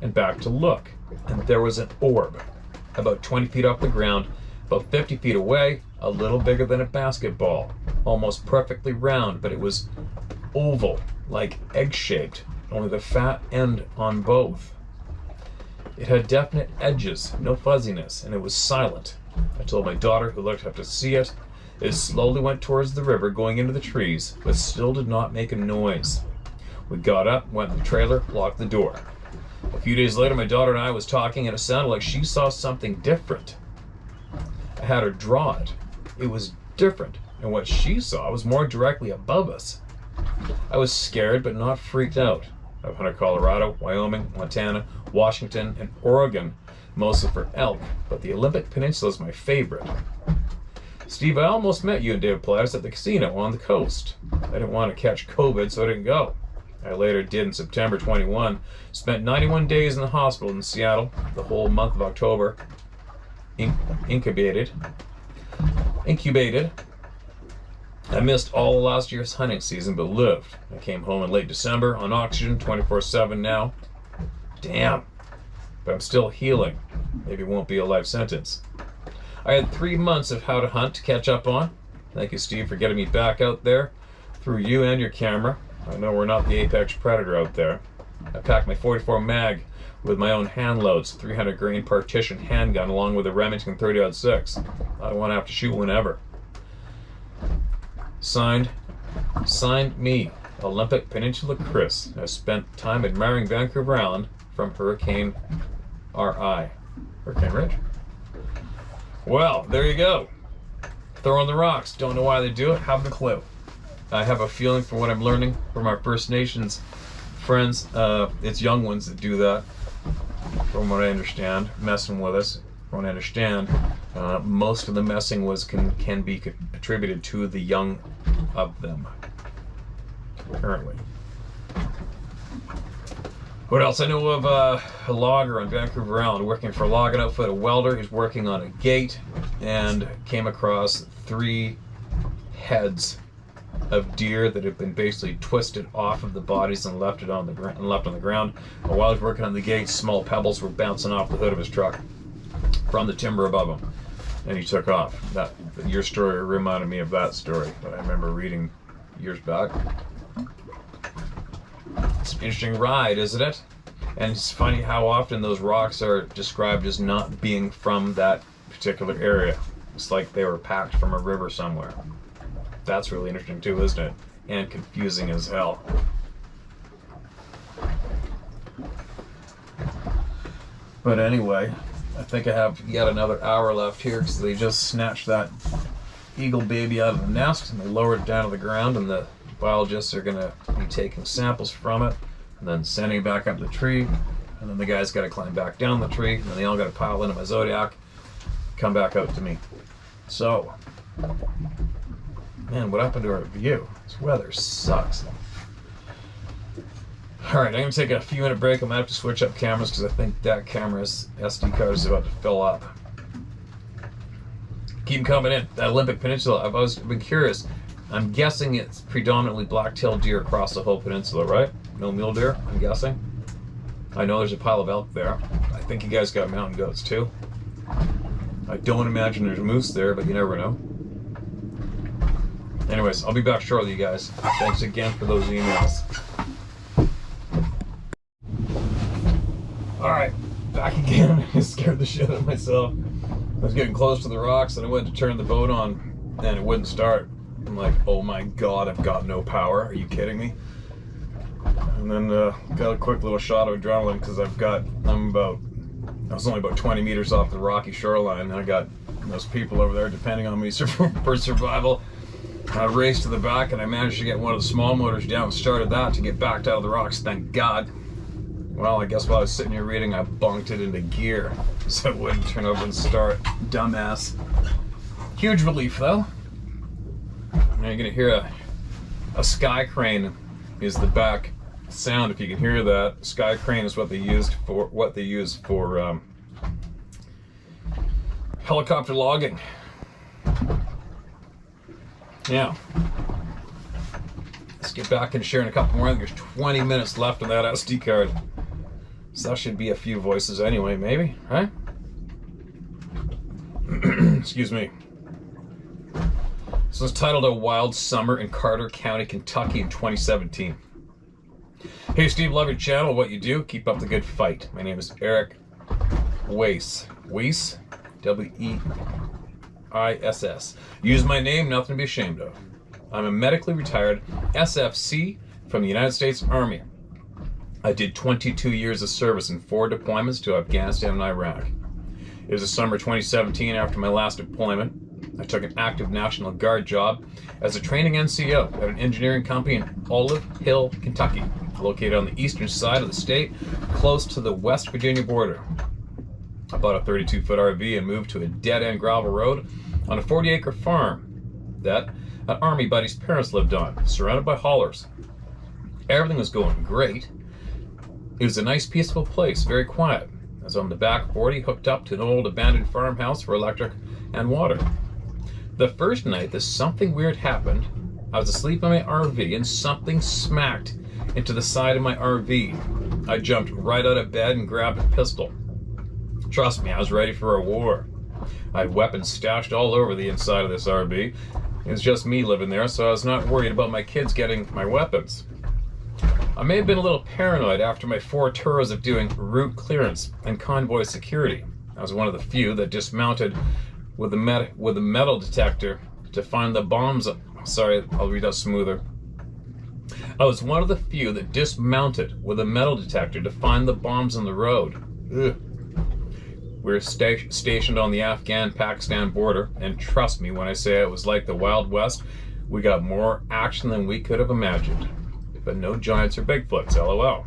and back to look. And there was an orb, about 20 feet off the ground, about 50 feet away, a little bigger than a basketball, almost perfectly round, but it was oval, like egg-shaped, only the fat end on both. It had definite edges, no fuzziness, and it was silent. I told my daughter, who looked up to see it. It slowly went towards the river, going into the trees, but still did not make a noise. We got up, went in the trailer, locked the door. A few days later, my daughter and I was talking, and it sounded like she saw something different. I had her draw it. It was different, and what she saw was more directly above us. I was scared, but not freaked out. I've hunted Colorado, Wyoming, Montana, Washington, and Oregon, mostly for elk, but the Olympic Peninsula is my favorite. Steve, I almost met you and David Plattis at the casino on the coast. I didn't want to catch COVID, so I didn't go. I later did in September 21, spent 91 days in the hospital in Seattle, the whole month of October, incubated. I missed all of last year's hunting season, but lived. I came home in late December on oxygen, 24/7 now. Damn. But I'm still healing. Maybe it won't be a life sentence. I had 3 months of how to hunt to catch up on. Thank you, Steve, for getting me back out there through you and your camera. I know we're not the apex predator out there. I packed my 44 mag with my own hand loads, 300 grain partition handgun along with a Remington 30-06. I don't want to have to shoot whenever. Signed me, Olympic Peninsula Chris. I spent time admiring Vancouver Island from Hurricane Ridge. Well, there you go. Throwing the rocks. Don't know why they do it. Haven't a clue. I have a feeling from what I'm learning from our First Nations friends, it's young ones that do that, from what I understand, messing with us. From what I understand, most of the messing can be attributed to the young of them, apparently. What else? I know of a logger on Vancouver Island working for a logging outfit, a welder who's working on a gate, and came across 3 heads of deer that have been basically twisted off of the bodies and left on the ground. And while he was working on the gate, small pebbles were bouncing off the hood of his truck from the timber above him, and he took off. Your story reminded me of that story that I remember reading years back. It's an interesting ride, isn't it? And it's funny how often those rocks are described as not being from that particular area. It's like they were packed from a river somewhere. That's really interesting too, isn't it? And confusing as hell. But anyway, I think I have yet another hour left here because they just snatched that eagle baby out of the nest and they lowered it down to the ground, and the biologists are going to be taking samples from it and then sending it back up the tree, and then the guy's got to climb back down the tree, and then they all got to pile into my Zodiac, come back out to me. So Man, what happened to our view? This weather sucks. Alright, I'm going to take a few minute break. I'm going to have to switch up cameras because I think that camera's SD card is about to fill up. Keep them coming in. That Olympic Peninsula, I've been curious. I'm guessing it's predominantly black-tailed deer across the whole peninsula, right? No mule deer, I'm guessing. I know there's a pile of elk there. I think you guys got mountain goats too. I don't imagine there's moose there, but you never know. Anyways, I'll be back shortly, you guys. Thanks again for those emails. Alright, back again. I scared the shit out of myself. I was getting close to the rocks and I went to turn the boat on and it wouldn't start. I'm like, oh my god, I've got no power. Are you kidding me? And then got a quick little shot of adrenaline because I was only about 20 meters off the rocky shoreline and I got those people over there depending on me for survival. I raced to the back and I managed to get one of the small motors down and started that to get backed out of the rocks, thank God. Well, I guess while I was sitting here reading, I bunked it into gear so it wouldn't turn over and start. Dumbass. Huge relief though. Now you're gonna hear a sky crane is the back sound. If you can hear that, sky crane is what they use for helicopter logging. Now, let's get back into sharing a couple more. I think there's 20 minutes left on that SD card. So that should be a few voices anyway, maybe, right? Excuse me. So it's titled A Wild Summer in Carter County, Kentucky in 2017. Hey Steve, love your channel, what you do. Keep up the good fight. My name is Eric Weiss. Weiss? W-E-I-S-S. Use my name, nothing to be ashamed of. I'm a medically retired SFC from the United States Army. I did 22 years of service in 4 deployments to Afghanistan and Iraq. It was the summer 2017 after my last deployment. I took an active National Guard job as a training NCO at an engineering company in Olive Hill, Kentucky, located on the eastern side of the state, close to the West Virginia border. I bought a 32-foot RV and moved to a dead-end gravel road on a 40-acre farm that an Army buddy's parents lived on, surrounded by hollers. Everything was going great. It was a nice, peaceful place, very quiet. I was on the back 40, hooked up to an old abandoned farmhouse for electric and water. The first night that something weird happened, I was asleep in my RV and something smacked into the side of my RV. I jumped right out of bed and grabbed a pistol. Trust me, I was ready for a war. I had weapons stashed all over the inside of this RV. It was just me living there, so I was not worried about my kids getting my weapons. I may have been a little paranoid after my 4 tours of doing route clearance and convoy security. I was one of the few that dismounted with a metal detector to find the bombs. Sorry, I'll read that smoother. I was one of the few that dismounted with a metal detector to find the bombs on the road. Ugh. We were stationed on the Afghan-Pakistan border, and trust me when I say it was like the Wild West. We got more action than we could have imagined. But no giants or Bigfoots, lol.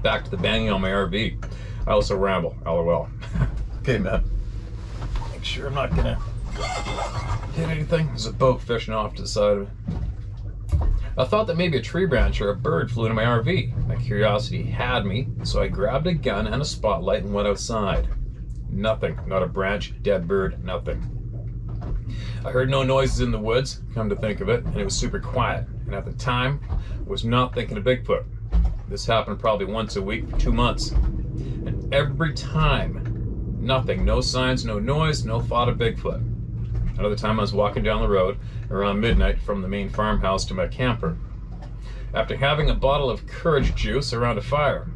Back to the banging on my RV. I also ramble, lol. Okay, man. Make sure I'm not gonna hit anything. There's a boat fishing off to the side of it. I thought that maybe a tree branch or a bird flew into my RV. My curiosity had me, so I grabbed a gun and a spotlight and went outside. Nothing, not a branch, dead bird, nothing. I heard no noises in the woods, come to think of it, and it was super quiet. And at the time, I was not thinking of Bigfoot. This happened probably once a week for 2 months. And every time, nothing, no signs, no noise, no thought of Bigfoot. Another time I was walking down the road around midnight from the main farmhouse to my camper. After having a bottle of courage juice around a fire,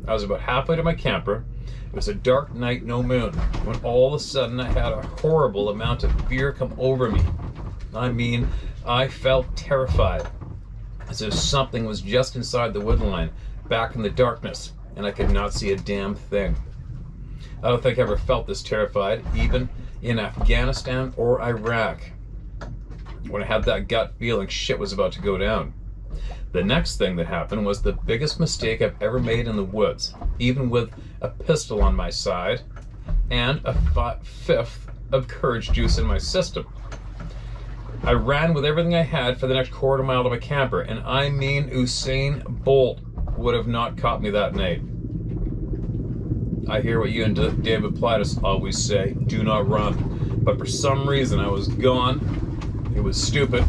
I was about halfway to my camper. It was a dark night, no moon, when all of a sudden I had a horrible amount of fear come over me. I mean, I felt terrified, as if something was just inside the woodline, back in the darkness, and I could not see a damn thing. I don't think I ever felt this terrified, even in Afghanistan or Iraq, when I had that gut feeling shit was about to go down. The next thing that happened was the biggest mistake I've ever made in the woods, even with a pistol on my side and a fifth of courage juice in my system. I ran with everything I had for the next quarter mile to my camper, and I mean Usain Bolt would have not caught me that night. I hear what you and David Plaitis always say, do not run. But for some reason I was gone. It was stupid,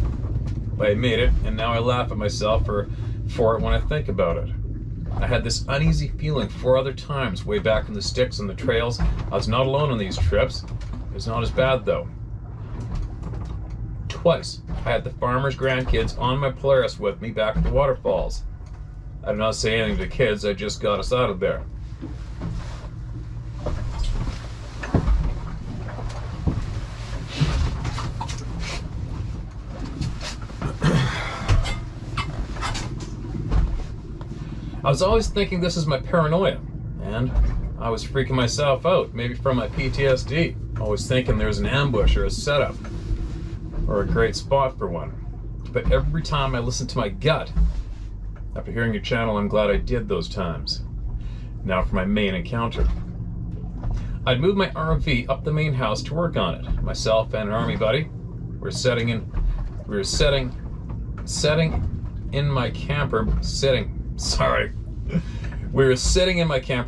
but I made it, and now I laugh at myself for it when I think about it. I had this uneasy feeling 4 other times way back in the sticks and the trails. I was not alone on these trips. It's not as bad though. Twice, I had the farmer's grandkids on my Polaris with me back at the waterfalls. I did not say anything to the kids, I just got us out of there. I was always thinking this is my paranoia, and I was freaking myself out, maybe from my PTSD. Always thinking there's an ambush or a setup, or a great spot for one. But every time I listen to my gut, after hearing your channel, I'm glad I did those times. Now for my main encounter. I'd moved my RV up the main house to work on it. Myself and an army buddy were sitting in my camper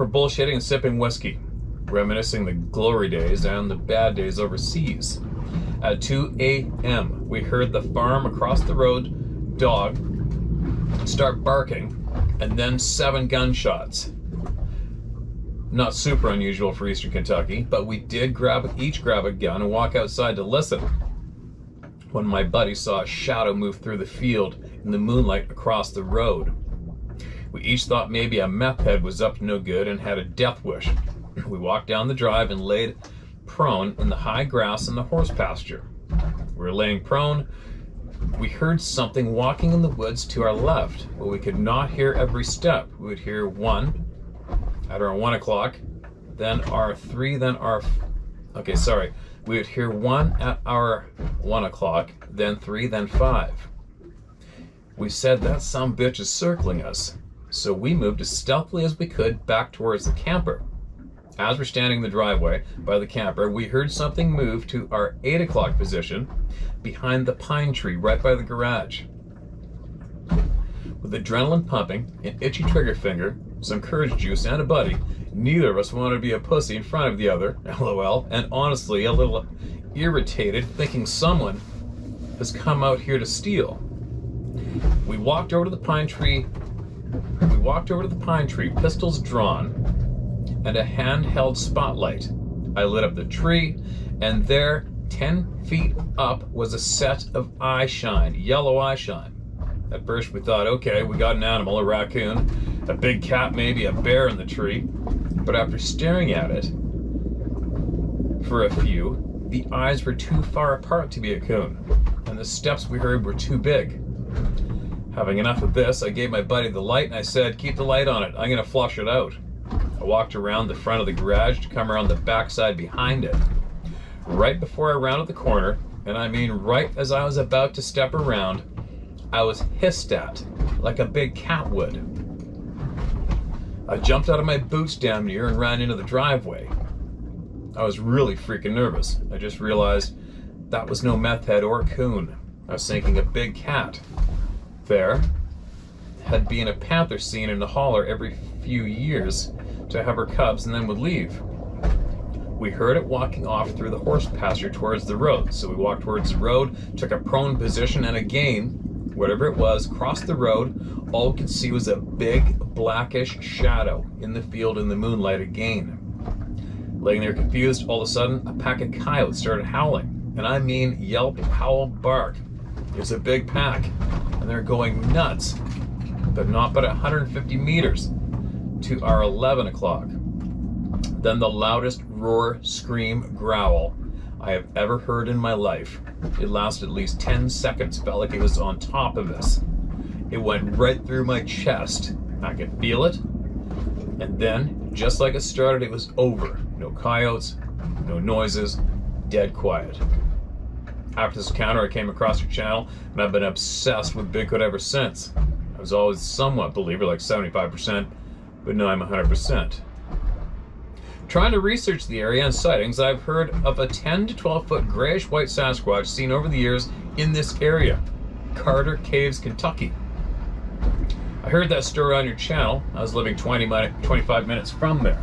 bullshitting and sipping whiskey, reminiscing the glory days and the bad days overseas. At 2 a.m., we heard the farm across the road dog start barking, and then 7 gunshots. Not super unusual for Eastern Kentucky, but we did each grab a gun and walk outside to listen. When my buddy saw a shadow move through the field in the moonlight across the road. We each thought maybe a meth head was up to no good and had a death wish. We walked down the drive and laid prone in the high grass in the horse pasture. We were laying prone. We heard something walking in the woods to our left, but we could not hear every step. We would hear one at our 1 o'clock, then our 3, then our... Okay, sorry. We would hear one at our 1 o'clock, then 3, then 5. We said that some bitch is circling us, so we moved as stealthily as we could back towards the camper. As we're standing in the driveway by the camper, we heard something move to our 8 o'clock position behind the pine tree right by the garage. With adrenaline pumping, an itchy trigger finger, some courage juice, and a buddy, neither of us wanted to be a pussy in front of the other, lol, and honestly a little irritated thinking someone has come out here to steal. We walked over to the pine tree, pistols drawn, and a handheld spotlight. I lit up the tree, and there, 10 feet up, was a set of eye shine, yellow eye shine. At first we thought, okay, we got an animal, a raccoon, a big cat, maybe a bear in the tree. But after staring at it for a few, the eyes were too far apart to be a coon, and the steps we heard were too big. Having enough of this, I gave my buddy the light and I said, keep the light on it, I'm gonna flush it out. I walked around the front of the garage to come around the backside behind it. Right before I rounded the corner, and I mean right as I was about to step around, I was hissed at, like a big cat would. I jumped out of my boots damn near and ran into the driveway. I was really freaking nervous. I just realized that was no meth head or coon. I was thinking a big cat. There had been a panther seen in the holler every few years to have her cubs and then would leave. We heard it walking off through the horse pasture towards the road. So we walked towards the road, took a prone position, and again, whatever it was, crossed the road. All we could see was a big blackish shadow in the field in the moonlight again. Laying there confused, all of a sudden, a pack of coyotes started howling. And I mean yelp, howl, bark. It was a big pack, and they're going nuts, but not but 150 meters to our 11 o'clock. Then the loudest roar, scream, growl I have ever heard in my life. It lasted at least 10 seconds, felt like it was on top of us. It went right through my chest. I could feel it. And then, just like it started, it was over. No coyotes, no noises, dead quiet. After this encounter, I came across your channel, and I've been obsessed with Bigfoot ever since. I was always somewhat believer, like 75%, but now I'm 100%. Trying to research the area and sightings, I've heard of a 10 to 12 foot grayish-white Sasquatch seen over the years in this area, Carter Caves, Kentucky. I heard that story on your channel. I was living 25 minutes from there.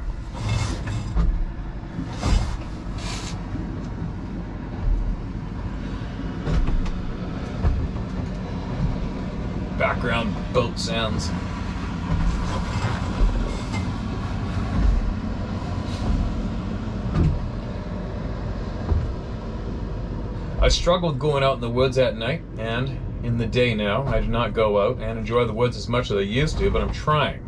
Background boat sounds. I struggle with going out in the woods at night and in the day now. I do not go out and enjoy the woods as much as I used to, but I'm trying.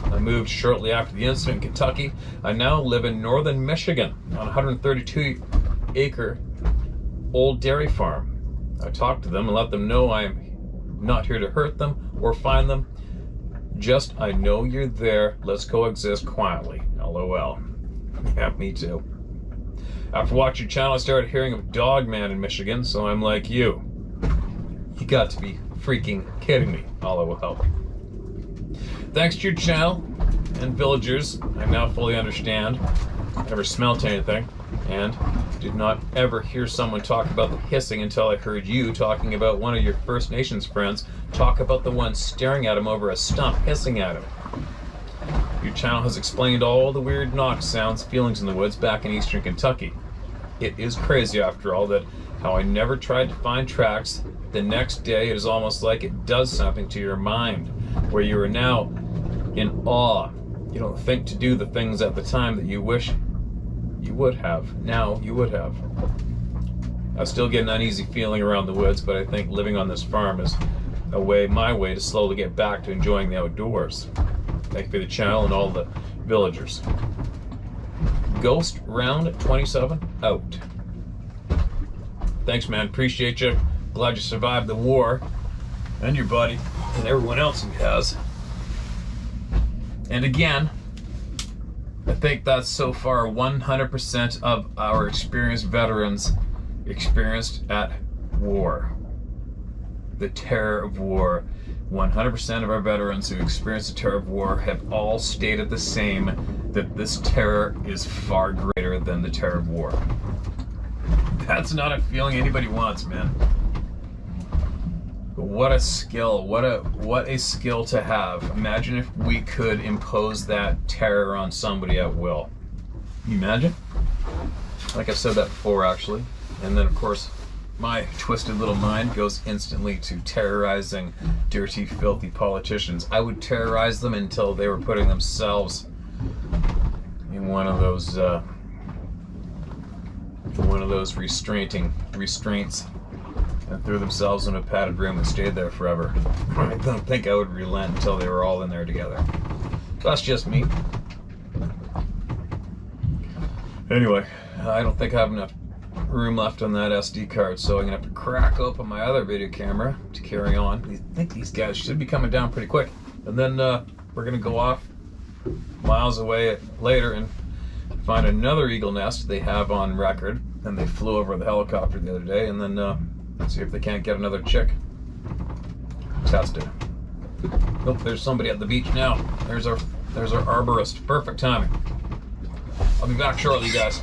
I moved shortly after the incident in Kentucky. I now live in northern Michigan on a 132-acre old dairy farm. I talk to them and let them know I'm not here to hurt them or find them. Just, I know you're there. Let's coexist quietly. LOL. Yeah, me too. After watching your channel, I started hearing of Dog Man in Michigan, so I'm like you. You got to be freaking kidding me. LOL. Thanks to your channel and villagers, I now fully understand. I never smelt anything, and did not ever hear someone talk about the hissing until I heard you talking about one of your First Nations friends talk about the one staring at him over a stump hissing at him. Your channel has explained all the weird knock sounds, feelings in the woods back in eastern Kentucky. It is crazy, after all, that how I never tried to find tracks. The next day, it is almost like it does something to your mind, where you are now in awe. You don't think to do the things at the time that you wish you would have. Now you would have. I still get an uneasy feeling around the woods, but I think living on this farm is my way to slowly get back to enjoying the outdoors. Thank you for the channel and all the villagers. Ghost Round 27 out. Thanks, man. Appreciate you. Glad you survived the war. And your buddy. And everyone else who has. And again, I think that's so far 100% of our experienced veterans experienced at war. The terror of war. 100% of our veterans who experienced the terror of war have all stated the same, that this terror is far greater than the terror of war. That's not a feeling anybody wants, man. But what a skill, what a skill to have. Imagine if we could impose that terror on somebody at will. Can you imagine? Like I said that before, actually. And then, of course, my twisted little mind goes instantly to terrorizing dirty, filthy politicians. I would terrorize them until they were putting themselves in one of those restraints and threw themselves in a padded room and stayed there forever. I don't think I would relent until they were all in there together. That's just me. Anyway, I don't think I have enough room left on that SD card, so I'm gonna have to crack open my other video camera to carry on. I think these guys should be coming down pretty quick, and then we're gonna go off miles away later and find another eagle nest they have on record, and they flew over the helicopter the other day, and then see if they can't get another chick. Test it. Oh, there's somebody at the beach now. There's our arborist. Perfect timing. I'll be back shortly, guys.